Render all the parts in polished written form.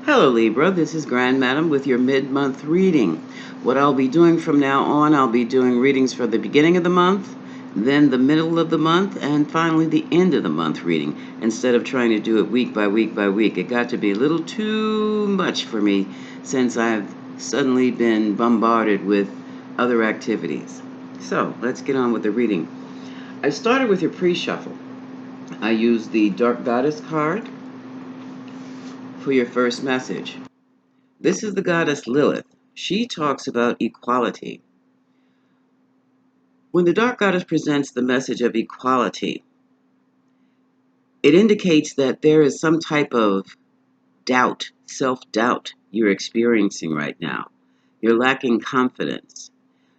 Hello Libra, this is Grand Madam with your mid-month reading. What I'll be doing from now on, I'll be doing readings for the beginning of the month, then the middle of the month, and finally the end of the month reading, instead of trying to do it week by week by week. It got to be a little too much for me since I've suddenly been bombarded with other activities. So, let's get on with the reading. I started with your pre-shuffle. I used the Dark Goddess card for your first message. This is the goddess Lilith. She talks about equality. When the dark goddess presents the message of equality, it indicates that there is some type of doubt, self-doubt you're experiencing right now. You're lacking confidence.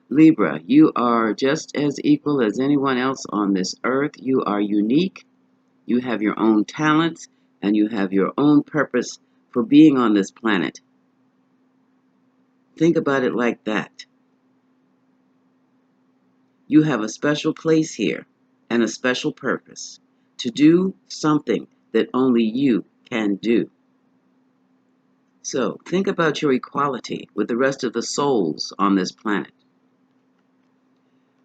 Libra, you are just as equal as anyone else on this earth. You are unique. You have your own talents, and you have your own purpose for being on this planet. Think about it like that. You have a special place here and a special purpose to do something that only you can do. So think about your equality with the rest of the souls on this planet.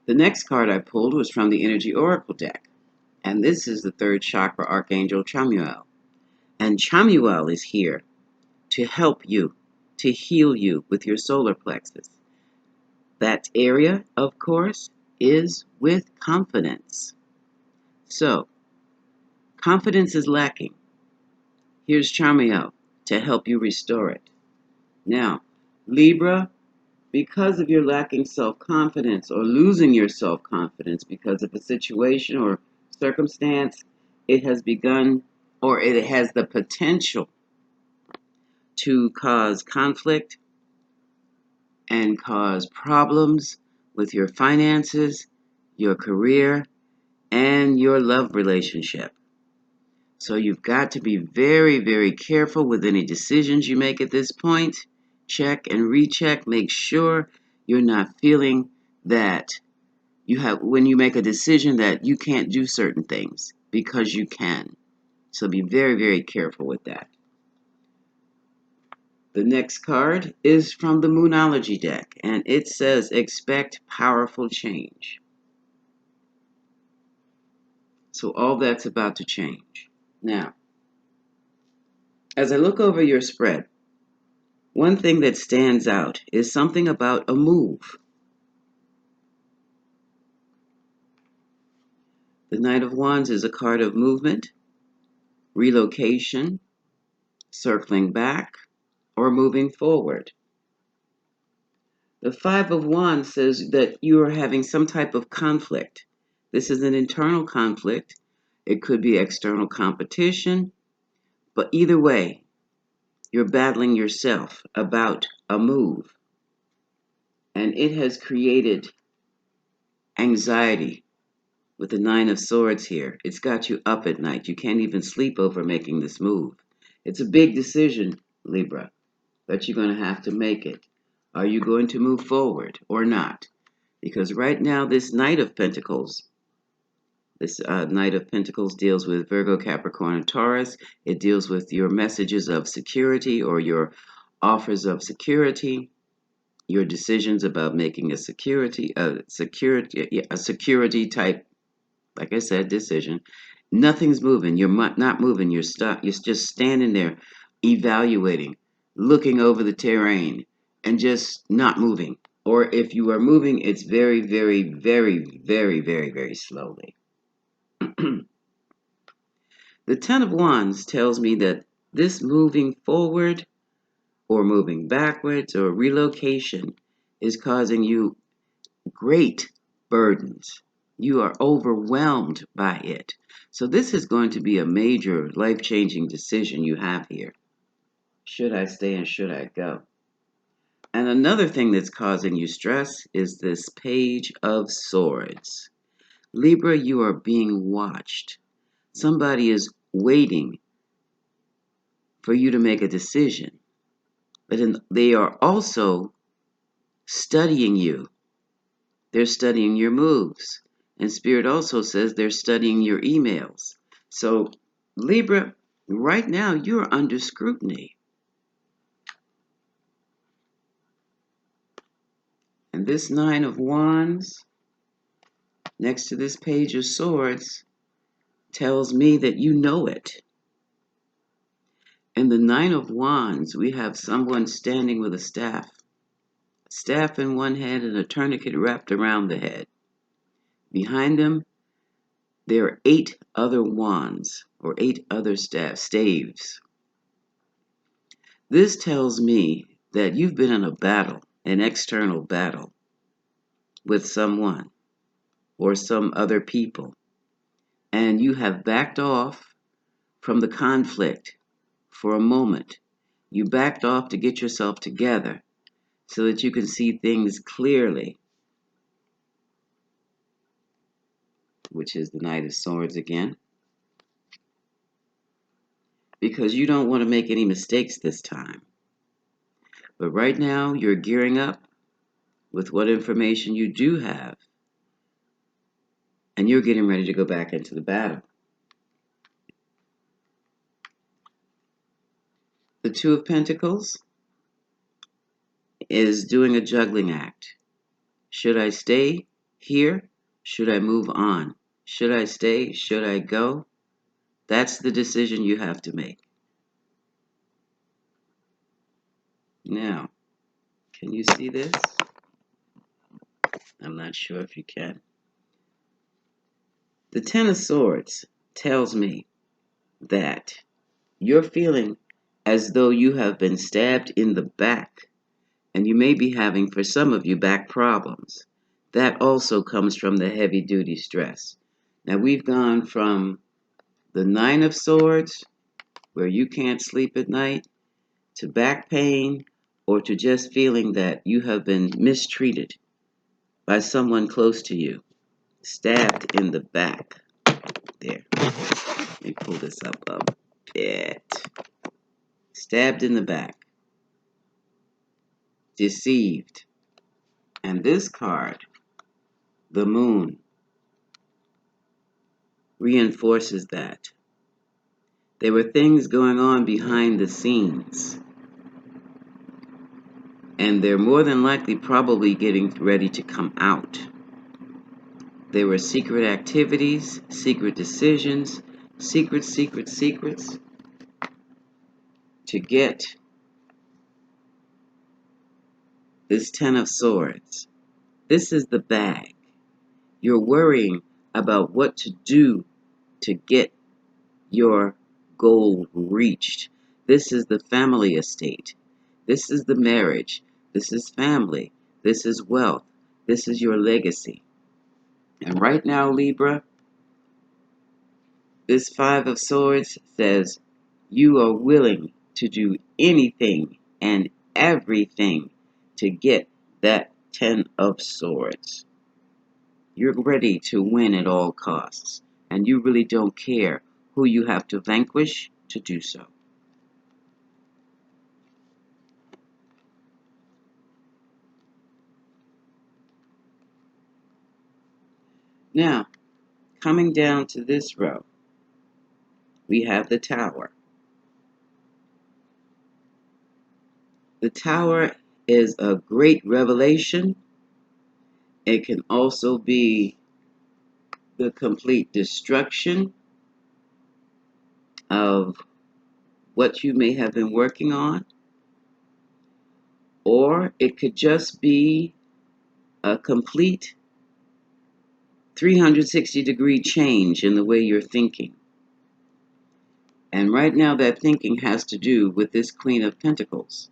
The next card I pulled was from the Energy Oracle deck, and this is the third chakra Archangel Chamuel. And Chamuel is here to help you, to heal you with your solar plexus. That area, of course, is with confidence. So, confidence is lacking. Here's Charmiel to help you restore it. Now, Libra, because of your lacking self-confidence or losing your self-confidence because of a situation or circumstance, it has begun or it has the potential to cause conflict and cause problems with your finances, your career, and your love relationship. So you've got to be very, very careful with any decisions you make at this point. Check and recheck. Make sure you're not feeling that when you make a decision that you can't do certain things because you can. So be very, very careful with that. The next card is from the Moonology deck, and it says expect powerful change. So all that's about to change. Now, as I look over your spread, one thing that stands out is something about a move. The Knight of Wands is a card of movement, relocation, circling back, or moving forward. The Five of Wands says that you are having some type of conflict. This is an internal conflict. It could be external competition, but either way, you're battling yourself about a move. And it has created anxiety with the Nine of Swords here. It's got you up at night. You can't even sleep over making this move. It's a big decision, Libra, that you're going to have to make it. Are you going to move forward or not? Because right now, this Knight of Pentacles deals with Virgo, Capricorn, and Taurus. It deals with your messages of security or your offers of security, your decisions about making a security type, like I said, decision. Nothing's moving. You're not moving. You're stuck. You're just standing there, evaluating, looking over the terrain, and just not moving. Or if you are moving, it's very, very, very, very, very, very slowly. The Ten of Wands tells me that this moving forward or moving backwards or relocation is causing you great burdens. You are overwhelmed by it. So this is going to be a major life-changing decision you have here. Should I stay and should I go? And another thing that's causing you stress is this Page of Swords. Libra, you are being watched. Somebody is waiting for you to make a decision. But they are also studying you. They're studying your moves. And Spirit also says they're studying your emails. So, Libra, right now you're under scrutiny. this Nine of Wands, next to this Page of Swords, tells me that you know it. In the Nine of Wands, we have someone standing with a staff in one hand and a tourniquet wrapped around the head. Behind them, there are 8 other wands, or 8 other staves. This tells me that you've been in a battle, an external battle, with someone or some other people, and you have backed off from the conflict for a moment. You backed off to get yourself together so that you can see things clearly, which is the Knight of Swords again, because you don't want to make any mistakes this time. But right now, you're gearing up with what information you do have, and you're getting ready to go back into the battle. The Two of Pentacles is doing a juggling act. Should I stay here? Should I move on? Should I stay? Should I go? That's the decision you have to make. Now, can you see this? I'm not sure if you can. The Ten of Swords tells me that you're feeling as though you have been stabbed in the back, and you may be having, for some of you, back problems. That also comes from the heavy-duty stress. Now, we've gone from the Nine of Swords, where you can't sleep at night, to back pain, or to just feeling that you have been mistreated by someone close to you, stabbed in the back. There, let me pull this up a bit. Stabbed in the back, deceived. And this card, the Moon, reinforces that. There were things going on behind the scenes, and they're more than likely probably getting ready to come out. There were secret activities, secret decisions, secrets to get this Ten of Swords. This is the bag. You're worrying about what to do to get your goal reached. This is the family estate. This is the marriage. This is family. This is wealth. This is your legacy. And right now, Libra, this Five of Swords says you are willing to do anything and everything to get that Ten of Swords. You're ready to win at all costs, and you really don't care who you have to vanquish to do so. Now, coming down to this row, we have the Tower. The Tower is a great revelation. It can also be the complete destruction of what you may have been working on, or it could just be a complete 360-degree change in the way you're thinking. And right now that thinking has to do with this Queen of Pentacles.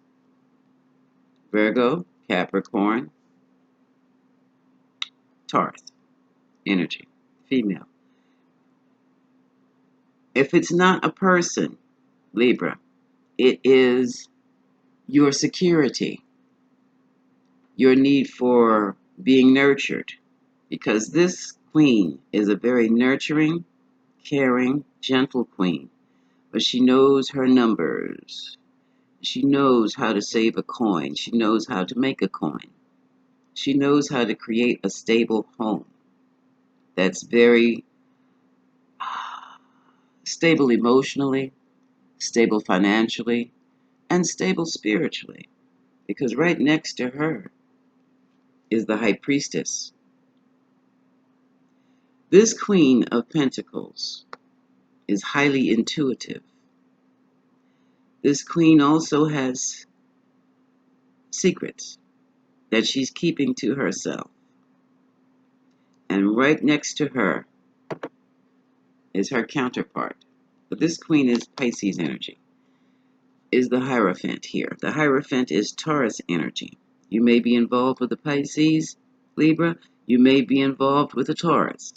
Virgo, Capricorn, Taurus energy, female. If it's not a person, Libra, it is your security, your need for being nurtured, because this queen is a very nurturing, caring, gentle queen, but she knows her numbers. She knows how to save a coin. She knows how to make a coin. She knows how to create a stable home that's very stable emotionally, stable financially, and stable spiritually. Because right next to her is the High Priestess. This Queen of Pentacles is highly intuitive. This Queen also has secrets that she's keeping to herself. And right next to her is her counterpart. But this Queen is Pisces energy, is the Hierophant here. The Hierophant is Taurus energy. You may be involved with the Pisces, Libra. You may be involved with a Taurus.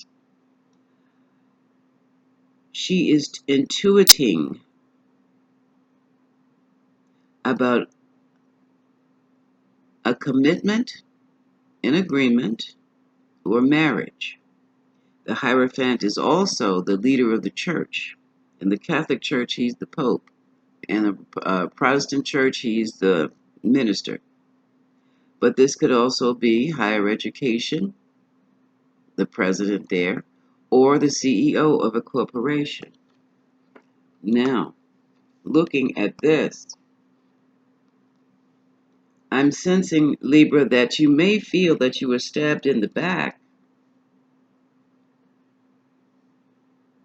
She is intuiting about a commitment, an agreement, or marriage. The Hierophant is also the leader of the church. In the Catholic Church, he's the Pope. In the Protestant Church, he's the minister. But this could also be higher education, the president there, or the CEO of a corporation. Now, looking at this, I'm sensing, Libra, that you may feel that you were stabbed in the back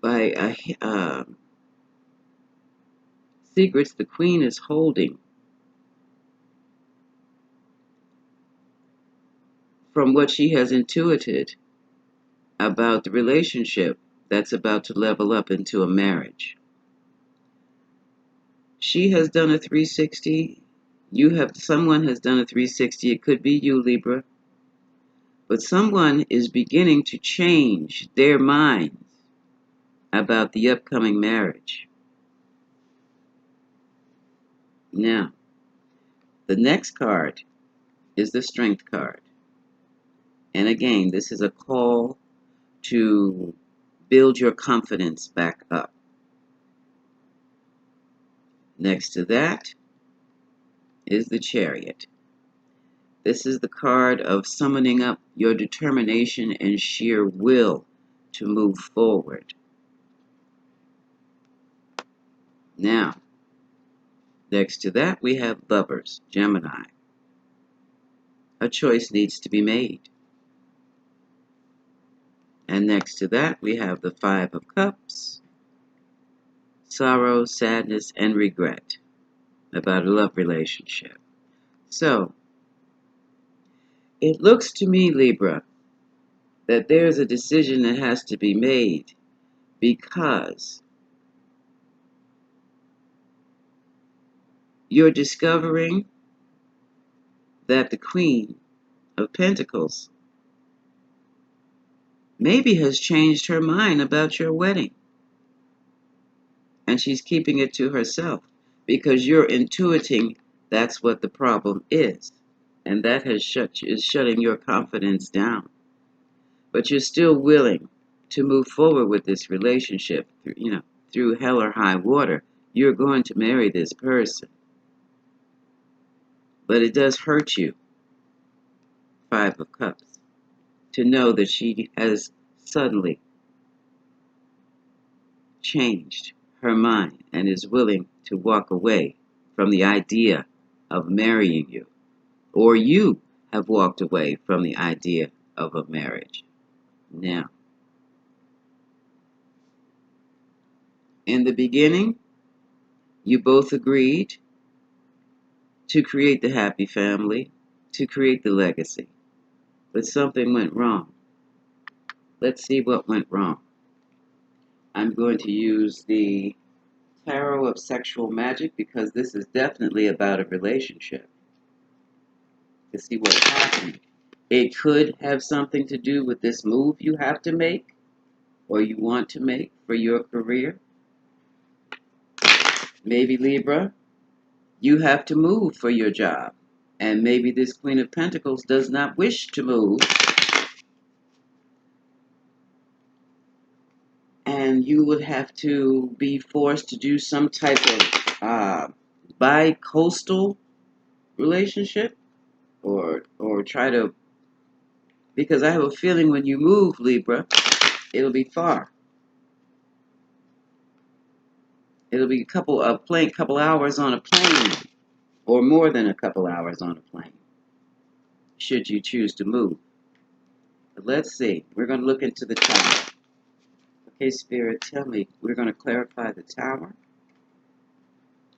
by secrets the Queen is holding from what she has intuited about the relationship that's about to level up into a marriage. She has done a 360. Someone has done a 360. It could be you, Libra. But someone is beginning to change their minds about the upcoming marriage. Now, the next card is the Strength card. And again, this is a call to build your confidence back up. Next to that is the Chariot. This is the card of summoning up your determination and sheer will to move forward. Now, next to that, we have Lovers, Gemini. A choice needs to be made. And next to that, we have the Five of Cups, sorrow, sadness, and regret about a love relationship. So, it looks to me, Libra, that there's a decision that has to be made because you're discovering that the Queen of Pentacles maybe has changed her mind about your wedding. And she's keeping it to herself because you're intuiting that's what the problem is. And that is shutting your confidence down. But you're still willing to move forward with this relationship, through hell or high water. You're going to marry this person. But it does hurt you, Five of Cups, to know that she has suddenly changed her mind and is willing to walk away from the idea of marrying you. Or you have walked away from the idea of a marriage. Now, in the beginning, you both agreed to create the happy family, to create the legacy. But something went wrong. Let's see what went wrong. I'm going to use the Tarot of Sexual Magic because this is definitely about a relationship. To see what's happening. It could have something to do with this move you have to make or you want to make for your career. Maybe, Libra, you have to move for your job. And maybe this Queen of Pentacles does not wish to move. And you would have to be forced to do some type of bi-coastal relationship or try to, because I have a feeling when you move, Libra, it'll be far. It'll be a couple hours on a plane, or more than a couple hours on a plane. should you choose to move. But let's see. We're going to look into the tower. Okay, Spirit, tell me. We're going to clarify the tower.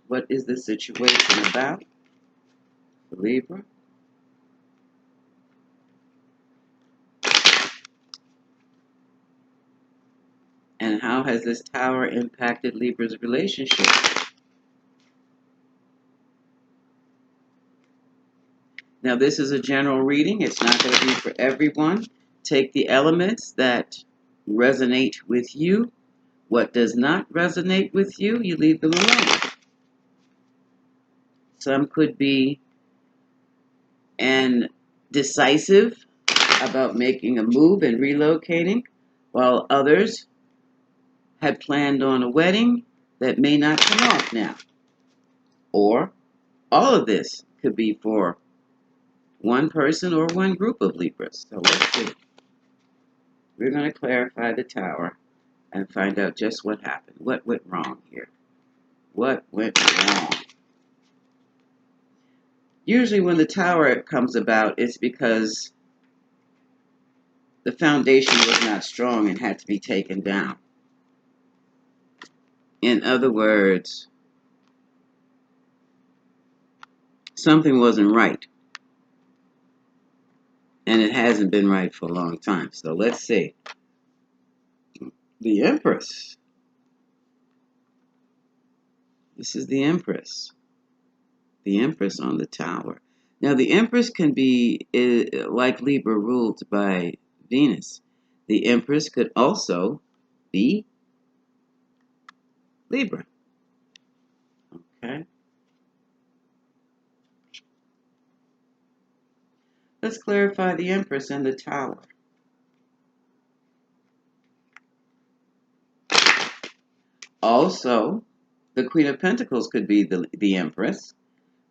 What is the situation about for Libra? And how has this tower impacted Libra's relationship? Now, this is a general reading. It's not going to be for everyone. Take the elements that resonate with you. What does not resonate with you, you leave them alone. Some could be decisive about making a move and relocating, while others had planned on a wedding that may not come off now. Or all of this could be for one person or one group of Libras. So let's see. We're going to clarify the tower and find out just what happened. What went wrong here? What went wrong? Usually when the tower comes about, it's because the foundation was not strong and had to be taken down. In other words, something wasn't right. And it hasn't been right for a long time. So let's see. The Empress. This is the Empress. The Empress on the tower. Now, the Empress can be, like Libra, ruled by Venus. The Empress could also be Libra. Okay? Let's clarify the Empress and the tower. Also, the Queen of Pentacles could be the Empress,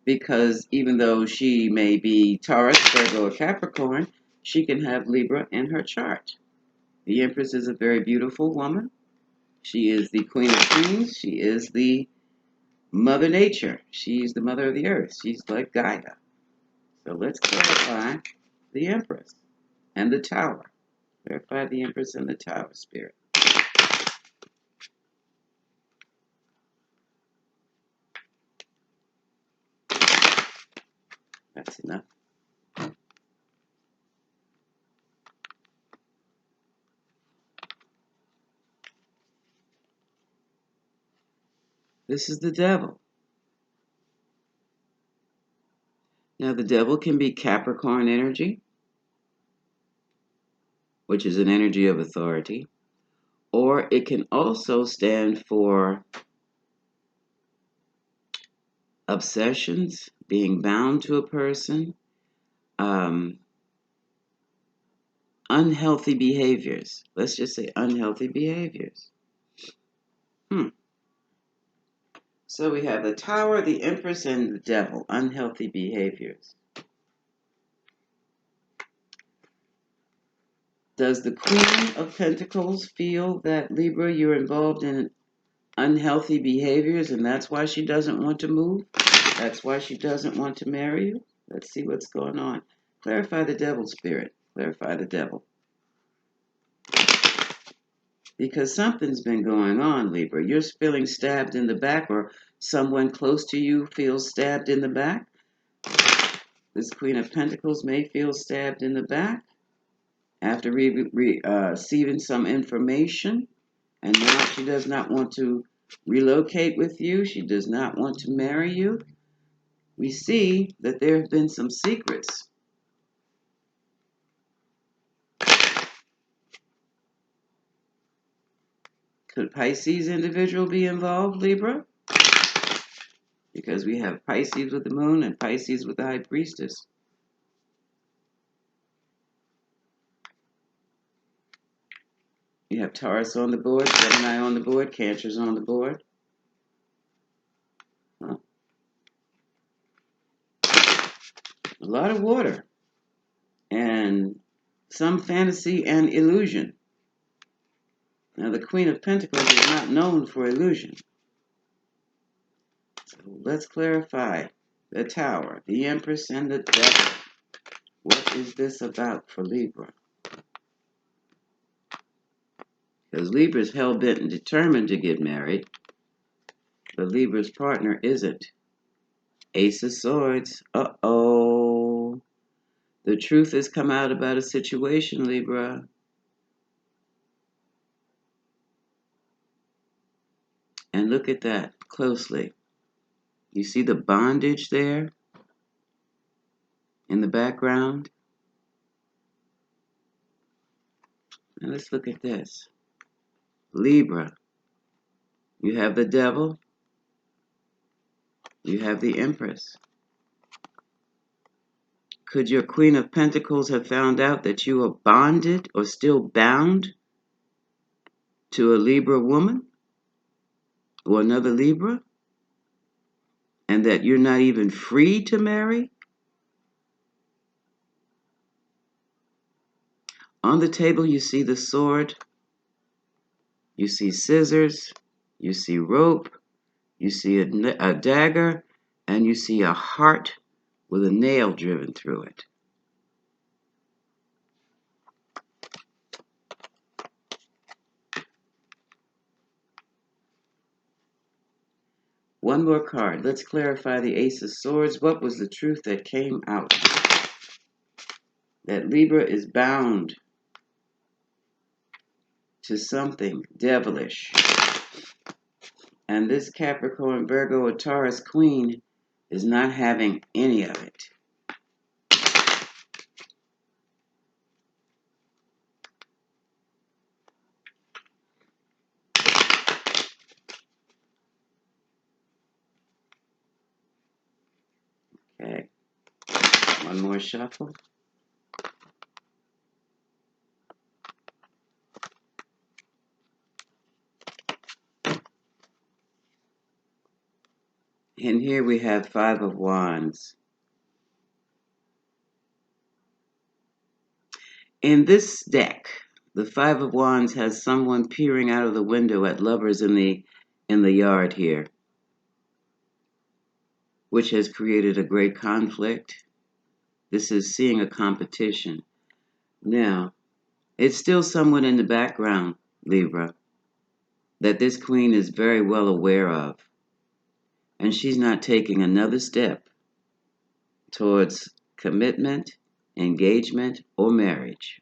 because even though she may be Taurus, Virgo, or Capricorn, she can have Libra in her chart. The Empress is a very beautiful woman. She is the Queen of Queens. She is the Mother Nature. She's the Mother of the Earth. She's like Gaia. So let's clarify the Empress and the Tower. Clarify the Empress and the Tower, Spirit. That's enough. This is the Devil. Now, the Devil can be Capricorn energy, which is an energy of authority, or it can also stand for obsessions, being bound to a person, unhealthy behaviors. Let's just say unhealthy behaviors. So we have the Tower, the Empress, and the Devil. Unhealthy behaviors. Does the Queen of Pentacles feel that, Libra, you're involved in unhealthy behaviors and that's why she doesn't want to move? That's why she doesn't want to marry you? Let's see what's going on. Clarify the Devil, Spirit. Clarify the Devil. Because something's been going on, Libra. You're feeling stabbed in the back, or someone close to you feels stabbed in the back. This Queen of Pentacles may feel stabbed in the back after receiving some information, and now she does not want to relocate with you. She does not want to marry you. We see that there have been some secrets. Could Pisces individual be involved, Libra? Because we have Pisces with the moon and Pisces with the High Priestess. You have Taurus on the board, Gemini on the board, Cancer's on the board. Huh. A lot of water. And some fantasy and illusion. Now, the Queen of Pentacles is not known for illusion. So let's clarify the Tower, the Empress, and the Devil. What is this about for Libra? Because Libra's hell-bent and determined to get married, but Libra's partner isn't. Ace of Swords. Uh-oh. The truth has come out about a situation, Libra. And look at that closely. You see the bondage there in the background? Now let's look at this. Libra, you have the devil, you have the Empress. Could your Queen of Pentacles have found out that you are bonded or still bound to a Libra woman or another Libra? And that you're not even free to marry? On the table, you see the sword, you see scissors, you see rope, you see a dagger, and you see a heart with a nail driven through it. One more card. Let's clarify the Ace of Swords. What was the truth that came out? That Libra is bound to something devilish. And this Capricorn, Virgo, or Taurus Queen is not having any of it. Okay. One more shuffle. And here we have Five of Wands. In this deck, the Five of Wands has someone peering out of the window at lovers in the yard here, which has created a great conflict. This is seeing a competition. Now, it's still someone in the background, Libra, that this queen is very well aware of. And she's not taking another step towards commitment, engagement, or marriage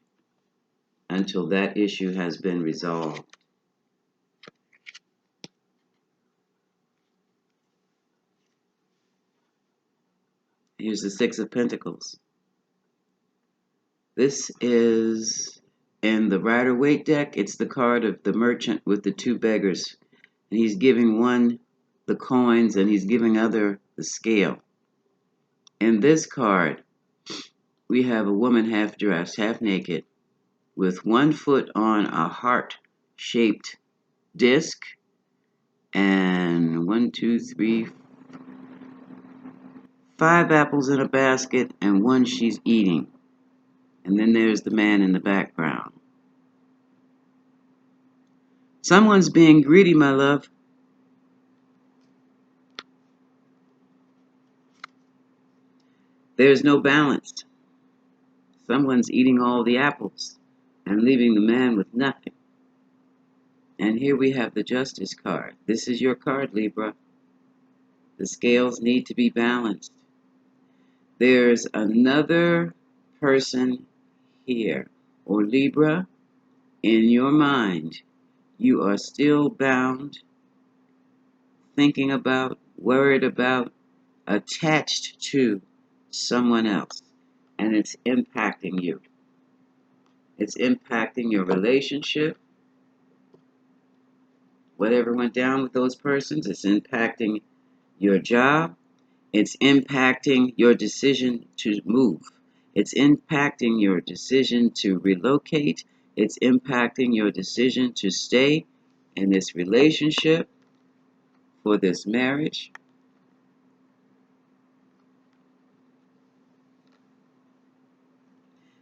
until that issue has been resolved. Here's the Six of Pentacles. This is in the Rider-Waite deck. It's the card of the merchant with the two beggars. And he's giving one the coins and he's giving other the scale. In this card, we have a woman half dressed, half naked, with one foot on a heart-shaped disc, and 5 apples in a basket, and one she's eating. And then there's the man in the background. Someone's being greedy, my love. There's no balance. Someone's eating all the apples and leaving the man with nothing. And here we have the Justice card. This is your card, Libra. The scales need to be balanced. There's another person here, or Libra, in your mind. You are still bound, thinking about, worried about, attached to someone else. And it's impacting you. It's impacting your relationship. Whatever went down with those persons, it's impacting your job. It's impacting your decision to move. It's impacting your decision to relocate. It's impacting your decision to stay in this relationship, for this marriage.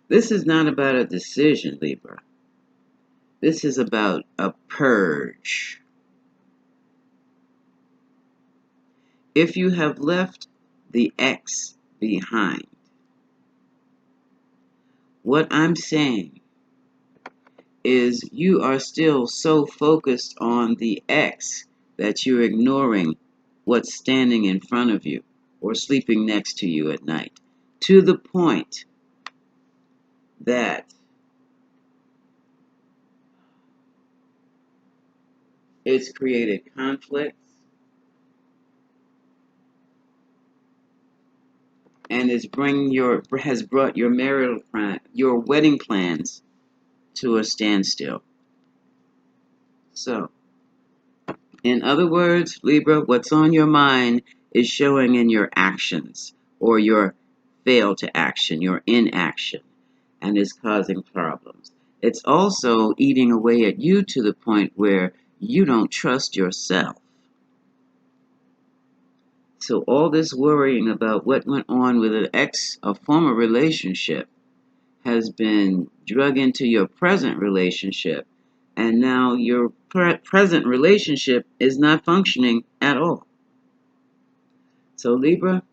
This is not about a decision, Libra. This is about a purge. If you have left the ex behind, What I'm saying is you are still so focused on the X that you're ignoring what's standing in front of you or sleeping next to you at night, to the point that it's created conflicts and has brought your your wedding plans to a standstill. So, in other words, Libra, what's on your mind is showing in your actions or your fail to action, your inaction, and is causing problems. It's also eating away at you to the point where you don't trust yourself. So all this worrying about what went on with a former relationship, has been drug into your present relationship, and now your present relationship is not functioning at all. So Libra,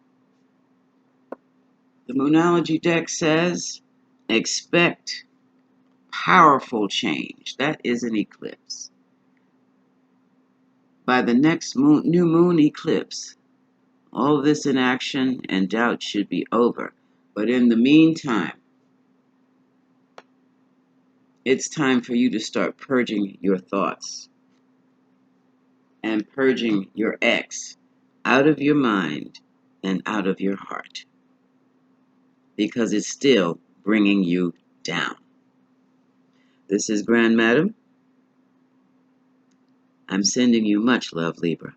the Moonology deck says, expect powerful change. That is an eclipse. By the next new moon eclipse, all this inaction and doubt should be over. But in the meantime, it's time for you to start purging your thoughts and purging your ex out of your mind and out of your heart, because it's still bringing you down. This is Grand Madam. I'm sending you much love, Libra.